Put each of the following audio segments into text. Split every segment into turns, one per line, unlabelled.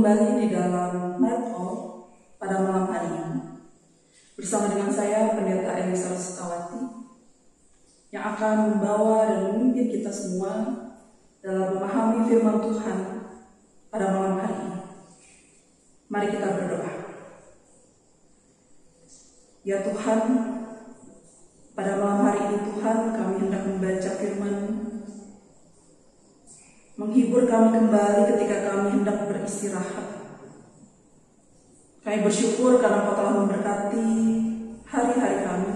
kembali di dalam Night Hall pada malam hari ini bersama dengan saya Pendeta Elisa Sukawati yang akan membawa dan memimpin kita semua dalam memahami firman Tuhan pada malam hari ini. Mari kita berdoa. Ya Tuhan, pada malam hari ini Tuhan, kami hendak membaca firman, menghibur kami kembali ketika kami hendak beristirahat. Kami bersyukur karena Kau telah memberkati hari-hari kami,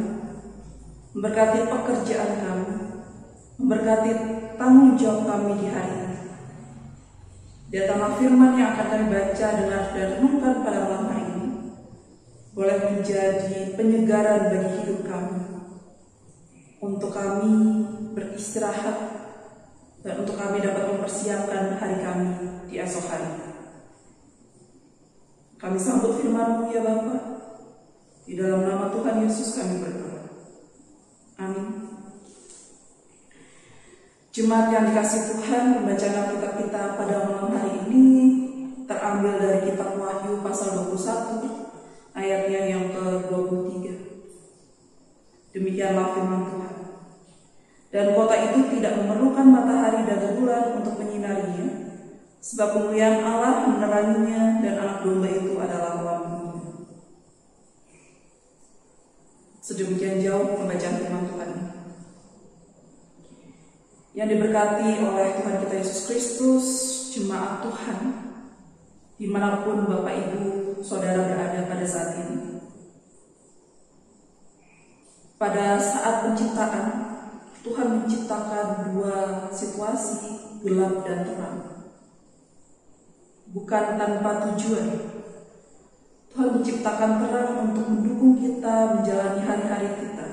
memberkati pekerjaan kami, memberkati tanggung jawab kami di hari ini. Datanglah firman yang akan kami baca, dengar dan renungkan pada malam hari ini boleh menjadi penyegaran bagi hidup kami, untuk kami beristirahat dan untuk kami dapat mempersiapkan hari kami di esok hari. Kami sambut firman-Mu ya Bapa. Di dalam nama Tuhan Yesus kami berdoa. Amin. Jemaat yang dikasihi Tuhan, pembacaan Alkitab kita pada malam hari ini terambil dari kitab Wahyu pasal 21 ayatnya yang ke-23. Demikianlah firman Tuhan. Dan kota itu tidak memerlukan matahari dan bulan untuk menyinarinya, sebab kemuliaan Allah meneranginya dan anak domba itu adalah lampunya. Sedemikian jauh pembacaan firman Tuhan yang diberkati oleh Tuhan kita Yesus Kristus, jemaat Tuhan, dimanapun Bapak Ibu Saudara berada pada saat ini. Pada saat penciptaan, Tuhan menciptakan dua situasi, gelap dan terang. Bukan tanpa tujuan. Tuhan menciptakan terang untuk mendukung kita menjalani hari-hari kita,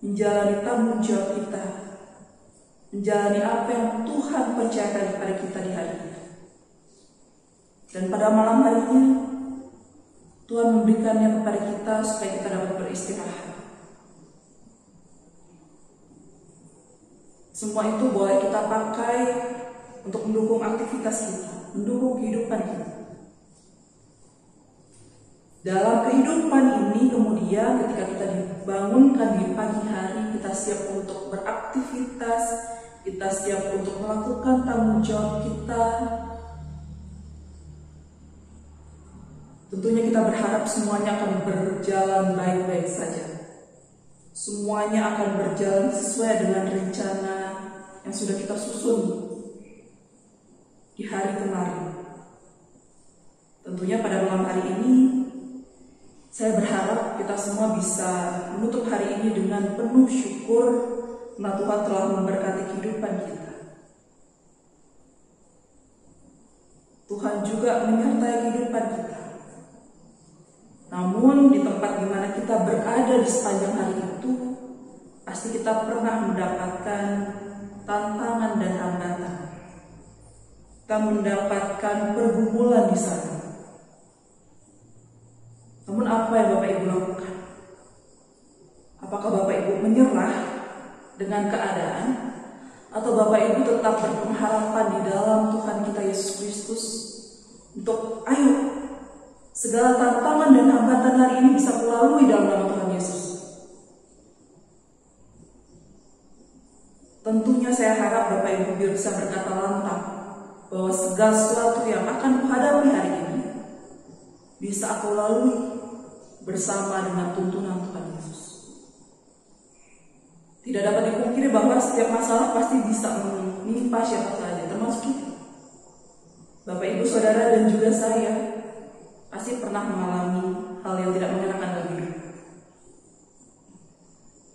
menjalani tanggung jawab kita, menjalani apa yang Tuhan percayakan kepada kita di hari ini. Dan pada malam harinya, Tuhan memberikannya kepada kita supaya kita dapat beristirahat. Semua itu boleh kita pakai untuk mendukung aktivitas kita, mendukung kehidupan kita. Dalam kehidupan ini kemudian ketika kita dibangunkan di pagi hari, kita siap untuk beraktivitas, kita siap untuk melakukan tanggung jawab kita. Tentunya kita berharap semuanya akan berjalan baik-baik saja. Semuanya akan berjalan sesuai dengan rencana yang sudah kita susun di hari kemarin. Tentunya pada malam hari ini, saya berharap kita semua bisa menutup hari ini dengan penuh syukur karena Tuhan telah memberkati kehidupan kita. Tuhan juga menyertai kehidupan kita. Namun di tempat di mana kita berada di sepanjang hari itu, pasti kita pernah mendapatkan tantangan dan hambatan. Kita mendapatkan pergumulan di sana. Namun apa yang Bapak Ibu lakukan? Apakah Bapak Ibu menyerah dengan keadaan, atau Bapak Ibu tetap berpengharapan di dalam Tuhan kita Yesus Kristus untuk ayo segala tantangan dan hambatan hari ini bisa kulalui dalam nama Tuhan Yesus. Tentunya saya harap Bapak Ibu bisa berkata lantang bahwa segala sesuatu yang akan kuhadapi hari ini bisa aku lalui bersama dengan tuntunan Tuhan Yesus. Tidak dapat dipungkiri bahwa setiap masalah pasti bisa menimpa siapa saja, termasuk kita. Bapak Ibu Saudara dan juga saya pasti pernah mengalami hal yang tidak mengenakan bagi hidup.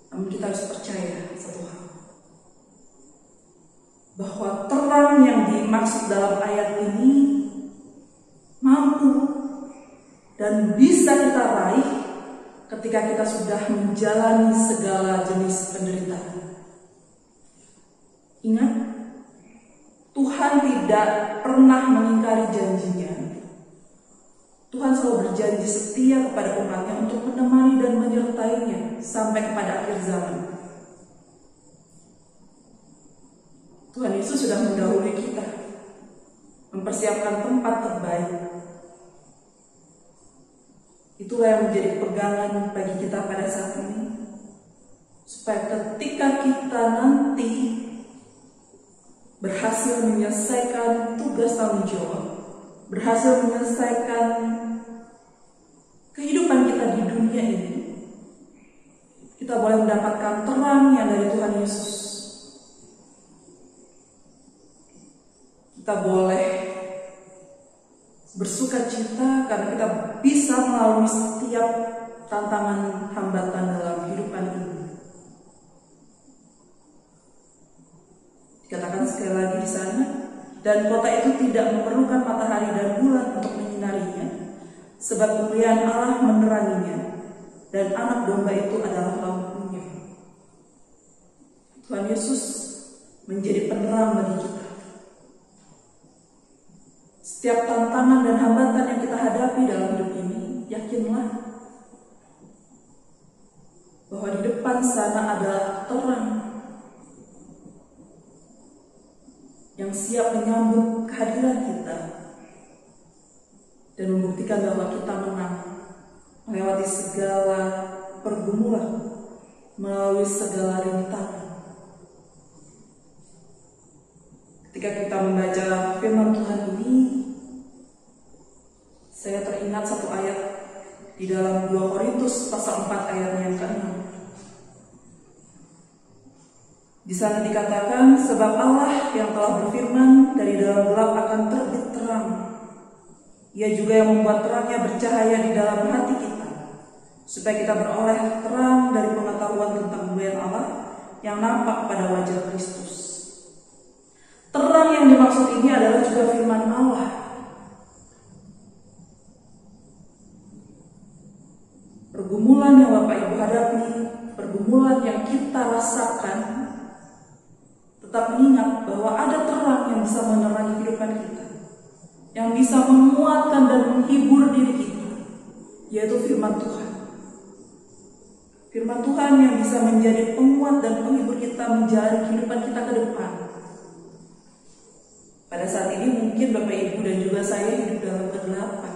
Namun kita harus percaya satu hal, bahwa terang yang dimaksud dalam ayat ini mampu dan bisa kita raih ketika kita sudah menjalani segala jenis penderitaan. Ingat, Tuhan tidak pernah mengingkari janjinya. Tuhan selalu berjanji setia kepada umatnya untuk menemani dan menyertainya sampai kepada akhir zaman. Tuhan Yesus sudah mendahului kita. mempersiapkan tempat terbaik. Itulah yang menjadi pegangan bagi kita pada saat ini, supaya ketika kita nanti berhasil menyelesaikan tugas tanggung jawab, berhasil menyelesaikan kehidupan kita di dunia ini, kita boleh mendapatkan terang yang dari Tuhan Yesus. Kita boleh bersuka cita karena kita bisa melalui setiap tantangan hambatan dalam kehidupan ini. Dikatakan sekali lagi di sana, dan kota itu tidak memerlukan matahari dan bulan untuk menyinarinya, sebab kemuliaan Allah meneranginya, dan anak domba itu adalah lampunya. Tuhan Yesus menjadi penerang bagi kita. Setiap tantangan dan hambatan yang kita hadapi dalam hidup ini, yakinlah bahwa di depan sana adalah terang yang siap menyambut kehadiran kita dan membuktikan bahwa kita menang melewati segala pergumulan, melalui segala rintangan. Ketika kita membaca firman Tuhan ini, saya teringat satu ayat di dalam 2 Korintus pasal 4 ayatnya yang ke-6. Di sana dikatakan, sebab Allah yang telah berfirman, dari dalam gelap akan terbit terang. Ia juga yang membuat terangnya bercahaya di dalam hati kita, supaya kita beroleh terang dari pengetahuan tentang kemuliaan Allah yang nampak pada wajah Kristus. Terang yang dimaksud ini adalah juga firman Allah. Pergumulan yang Bapak Ibu hadapi, pergumulan yang kita rasakan, tetap mengingat bahwa ada terang yang bisa menerangi kehidupan kita, yang bisa menguatkan dan menghibur diri kita, yaitu firman Tuhan. Firman Tuhan yang bisa menjadi penguat dan penghibur kita menjalani kehidupan kita ke depan. Pada saat ini mungkin Bapak Ibu dan juga saya hidup dalam kegelapan.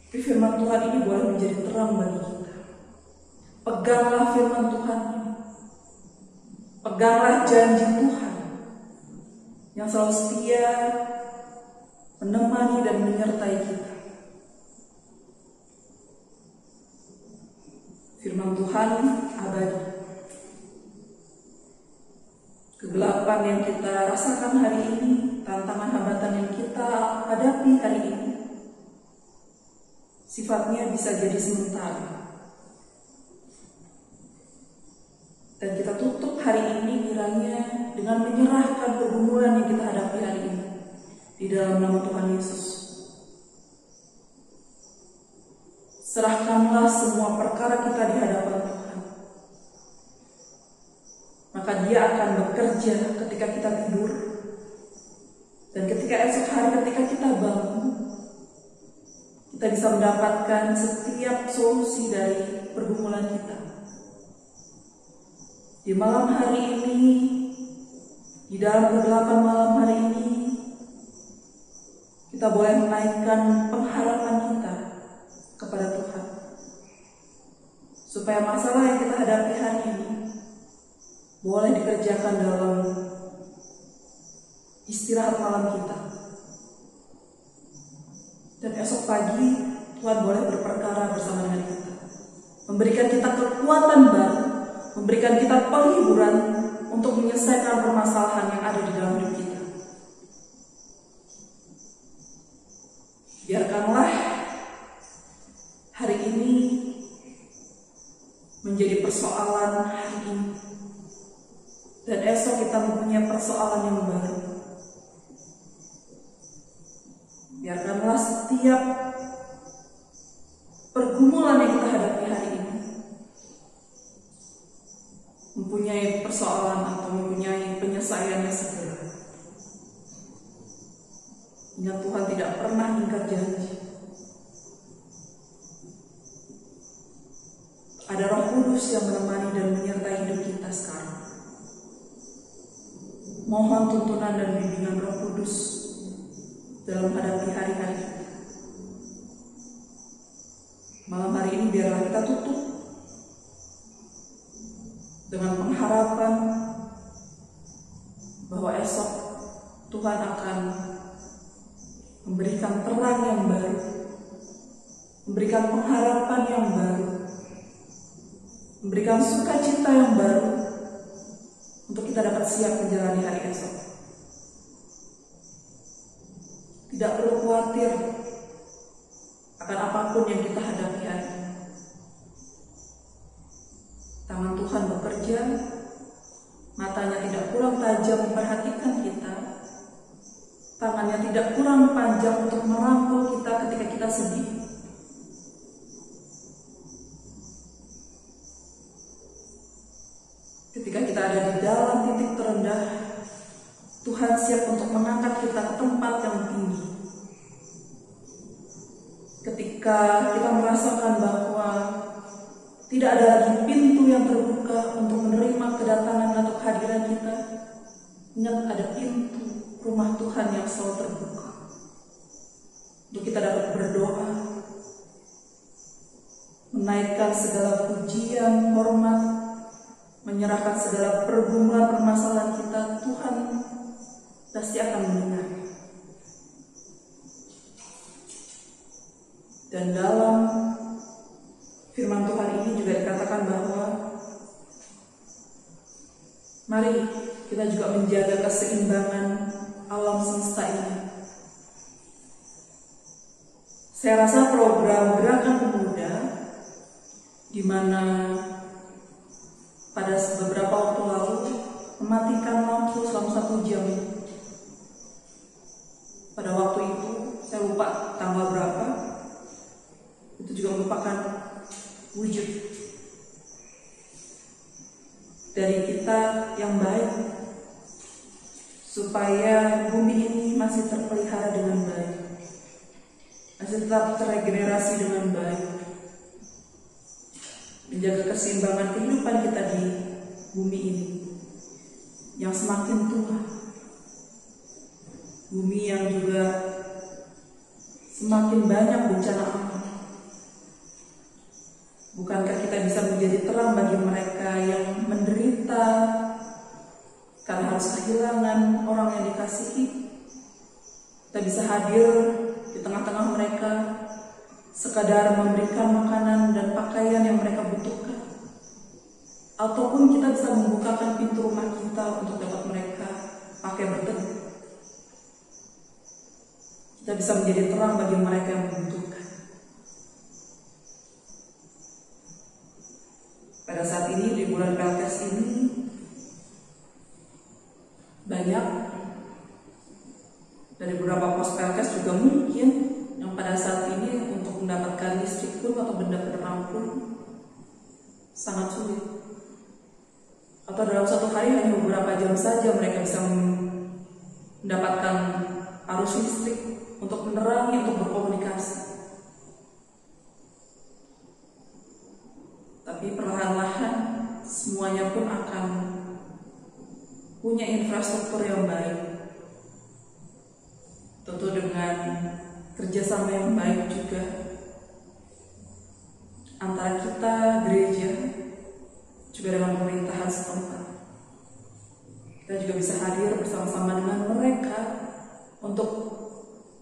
Tapi firman Tuhan ini boleh menjadi terang bagi kita. Peganglah firman Tuhan. Peganglah janji Tuhan yang selalu setia menemani dan menyertai kita. Firman Tuhan abadi. Kegelapan yang kita rasakan hari ini, tantangan hambatan yang kita hadapi hari ini, sifatnya bisa jadi sementara. Dan kita tutup hari ini kiranya dengan menyerahkan pergumulan yang kita hadapi hari ini di dalam nama Tuhan Yesus. Serahkanlah semua perkara kita di hadapan Tuhan. Maka Dia akan bekerja ketika kita tidur. Dan ketika esok hari ketika kita bangun, kita bisa mendapatkan setiap solusi dari pergumulan kita. Di malam hari ini, di dalam kegelapan malam hari ini, kita boleh menaikkan pengharapan kita kepada Tuhan, supaya masalah yang kita hadapi hari ini boleh dikerjakan dalam istirahat malam kita. Dan esok pagi Tuhan boleh berperkara bersama dengan kita, memberikan kita kekuatan baru, memberikan kita penghiburan untuk menyelesaikan permasalahan yang ada di dalam hidup kita. Biarkanlah hari ini menjadi persoalan hari ini, dan esok kita mempunyai persoalan yang baru. Biarkanlah setiap pergumulan yang kita hadapi hari ini mempunyai persoalan atau mempunyai penyelesaiannya segera. Ingat, Tuhan tidak pernah ingkar janji. Ada Roh Kudus yang menemani dan menyertai hidup kita sekarang. Mohon tuntunan dan bimbingan Roh Kudus dalam menghadapi hari-hari kita. Malam hari ini biarlah kita tutup dengan pengharapan bahwa esok Tuhan akan memberikan terang yang baru, memberikan pengharapan yang baru, memberikan sukacita yang baru untuk kita dapat siap menjalani hari esok. Tidak perlu khawatir akan apapun yang kita hadapi hari ini. Tangan Tuhan bekerja, matanya tidak kurang tajam memperhatikan kita, tangannya tidak kurang panjang untuk merangkul kita ketika kita sedih. Ketika kita ada di dalam titik terendah, Tuhan siap untuk mengangkat kita ke tempat yang tinggi. Ketika kita merasakan bahwa tidak ada lagi pintu yang terbuka untuk menerima kedatangan atau kehadiran kita, ingat ada pintu rumah Tuhan yang selalu terbuka untuk kita dapat berdoa, menaikkan segala pujian, hormat, menyerahkan segala pergumulan permasalahan kita. Tuhan pasti akan mendengar. Dan dalam firman Tuhan ini juga dikatakan bahwa mari kita juga menjaga keseimbangan alam semesta ini. Saya rasa program Gerakan Pemuda, di mana pada beberapa waktu lalu mematikan lampu selama 1 jam. Pada waktu itu, saya lupa tanggal berapa, itu juga merupakan wujud dari kita yang baik, supaya bumi ini masih terpelihara dengan baik, masih tetap terregenerasi dengan baik, menjaga keseimbangan kehidupan kita di bumi ini yang semakin tua, bumi yang juga semakin banyak bencana alam. Bukankah kita bisa menjadi terang bagi mereka yang menderita karena harus kehilangan orang yang dikasihi? Kita bisa hadir di tengah-tengah mereka, sekadar memberikan makanan dan pakaian yang mereka butuhkan, ataupun kita bisa membukakan pintu rumah kita untuk dapat mereka pakai berteduh. Kita bisa menjadi terang bagi mereka yang membutuhkan. Pada saat ini, di bulan Pelkes ini, banyak dari beberapa pos Pelkes juga mungkin yang pada saat ini untuk mendapatkan listrik pun atau benda penerang pun sangat sulit. Atau dalam satu hari hanya beberapa jam saja mereka bisa mendapatkan arus listrik untuk menerangi, untuk berkomunikasi. Tapi perlahan-lahan semuanya pun akan punya infrastruktur yang baik, tentu dengan kerjasama yang baik juga antara kita gereja juga dengan pemerintahan setempat. Kita juga bisa hadir bersama-sama dengan mereka untuk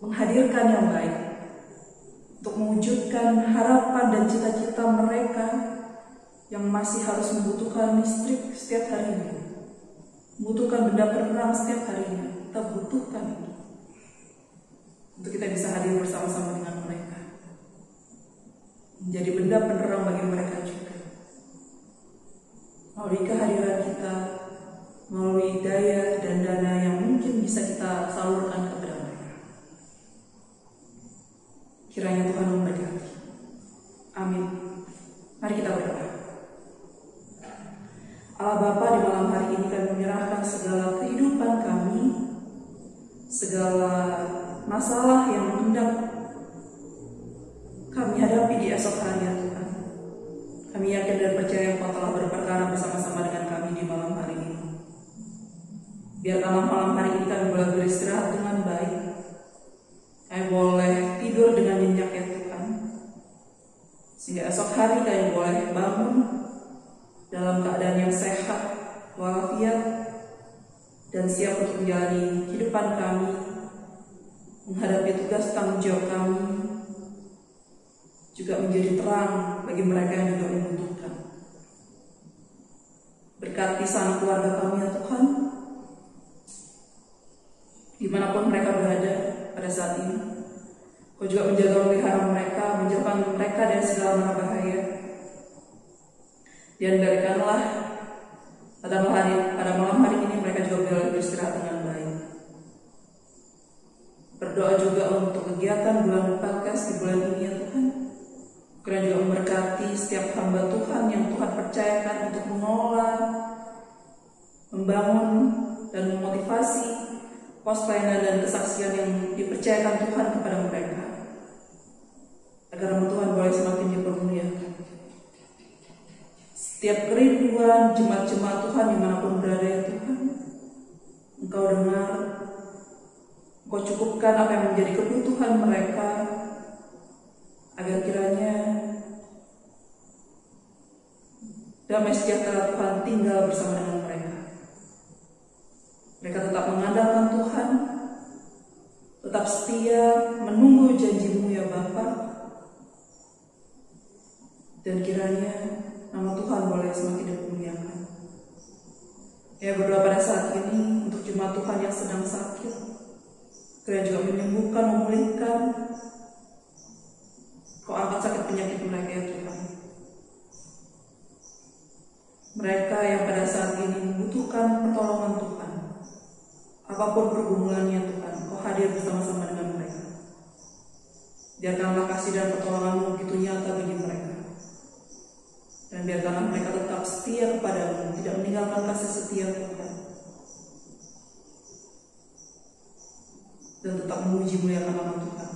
menghadirkan yang baik, untuk mewujudkan harapan dan cita-cita mereka yang masih harus membutuhkan listrik setiap harinya, membutuhkan benda penerang setiap harinya. Kita butuhkan itu untuk kita bisa hadir bersama-sama dengan mereka, menjadi benda penerang bagi mereka juga, melalui kehadiran kita, melalui daya dan dana yang mungkin bisa kita salurkan kepada mereka. Kiranya Tuhan memberkati. Amin. Mari kita berdoa. Allah Bapa, di malam hari ini kami menyerahkan segala kehidupan kami, segala masalah yang hendak kami hadapi di esok hari, ya Tuhan. Kami yakin dan percaya Engkau telah berperkara bersama-sama dengan kami di malam hari ini. Biarkanlah malam hari ini kami boleh beristirahat dengan baik. Kami boleh tidur dengan nyenyak ya Tuhan. Sehingga esok hari kami boleh bangun dalam keadaan yang sehat, walafiat, dan siap untuk menjalani kehidupan kami, menghadapi tugas tanggung jawab kami, juga menjadi terang bagi mereka yang juga membutuhkan. Berkati sang keluarga kami ya Tuhan, dimanapun mereka berada pada saat ini. Kau juga menjaga memelihara mereka, menjauhkan mereka dari segala mara bahaya. Dan berikanlah pada malam hari ini mereka juga boleh beristirahat dengan baik. Berdoa juga untuk kegiatan bulan podcast di bulan ini ya Tuhan. Kiranya juga memberkati setiap hamba Tuhan yang Tuhan percayakan untuk mengelola, membangun, dan memotivasi pos pelayanan dan kesaksian yang dipercayakan Tuhan kepada mereka, agar nama Tuhan boleh semakin dipermuliakan. Setiap kerinduan jemaat-jemaat Tuhan dimanapun berada ya Tuhan, Engkau dengar, Engkau cukupkan apa yang menjadi kebutuhan mereka, agar kiranya damai sejahtera Tuhan tinggal bersama dengan mereka. Mereka tetap mengandalkan Tuhan, tetap setia menunggu janji-Mu ya Bapa, dan kiranya nama Tuhan boleh semakin dimuliakan. Ya, berdoa pada saat ini untuk jemaat Tuhan yang sedang sakit, kiranya juga menyembuhkan, memulihkan. Kau angkat sakit penyakit mereka ya Tuhan. Mereka yang pada saat ini membutuhkan pertolongan Tuhan, apapun pergumulannya Tuhan, Kau hadir bersama-sama dengan mereka. Biarkanlah kasih dan pertolongan-Mu begitu nyata bagi mereka. Dan biarkanlah mereka tetap setia kepada-Mu, tidak meninggalkan kasih setia Tuhan. Dan tetap memuji muliakan nama Tuhan.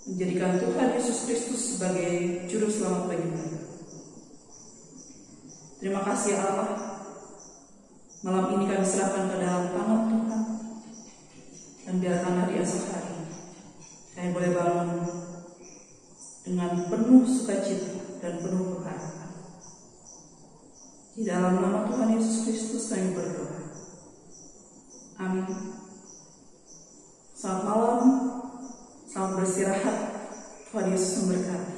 Menjadikan Tuhan Yesus Kristus sebagai juru selamat bagi mereka. Terima kasih Allah. Malam ini kami serahkan ke dalam tangan Tuhan. Dan biarkanlah di esok hari kami boleh bangun dengan penuh sukacita dan penuh pengharapan. Di dalam nama Tuhan Yesus Kristus kami berdoa. Amin. Selamat malam. Selamat beristirahat. Tuhan Yesus memberkati.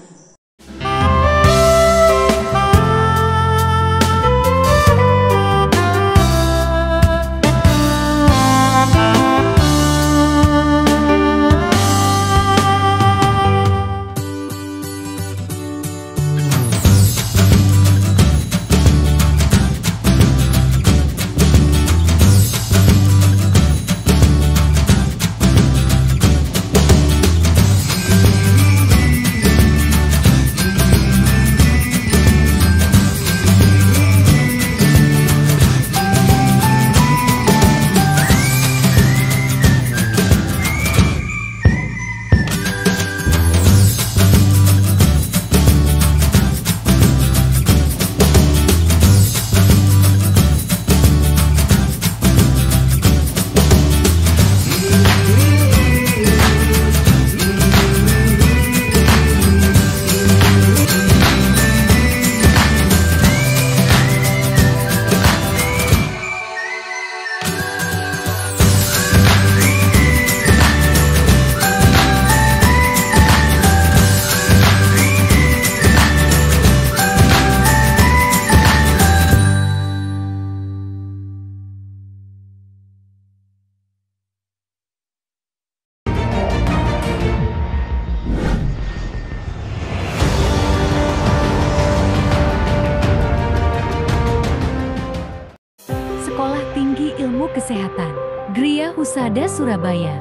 Kesehatan Gria Husada Surabaya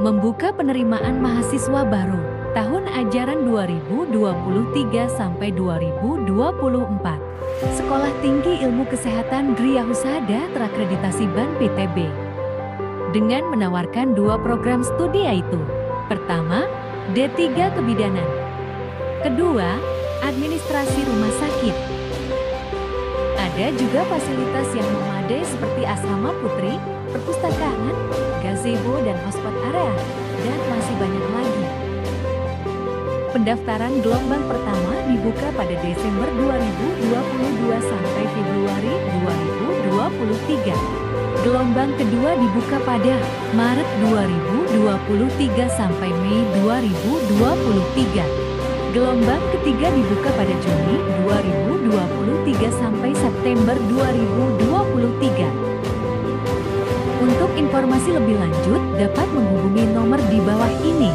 membuka penerimaan mahasiswa baru tahun ajaran 2023 sampai 2024. Sekolah Tinggi Ilmu Kesehatan Gria Husada terakreditasi BAN PTB dengan menawarkan 2 program studi yaitu: pertama, D3 Kebidanan, kedua, Administrasi Rumah Sakit. Ada juga fasilitas yang memadai seperti asrama putri, perpustakaan, gazebo dan hotspot area, dan masih banyak lagi. Pendaftaran gelombang pertama dibuka pada Desember 2022 sampai Februari 2023. Gelombang kedua dibuka pada Maret 2023 sampai Mei 2023. Gelombang ketiga dibuka pada Juni 2023 sampai September 2023. Untuk informasi lebih lanjut dapat menghubungi nomor di bawah ini.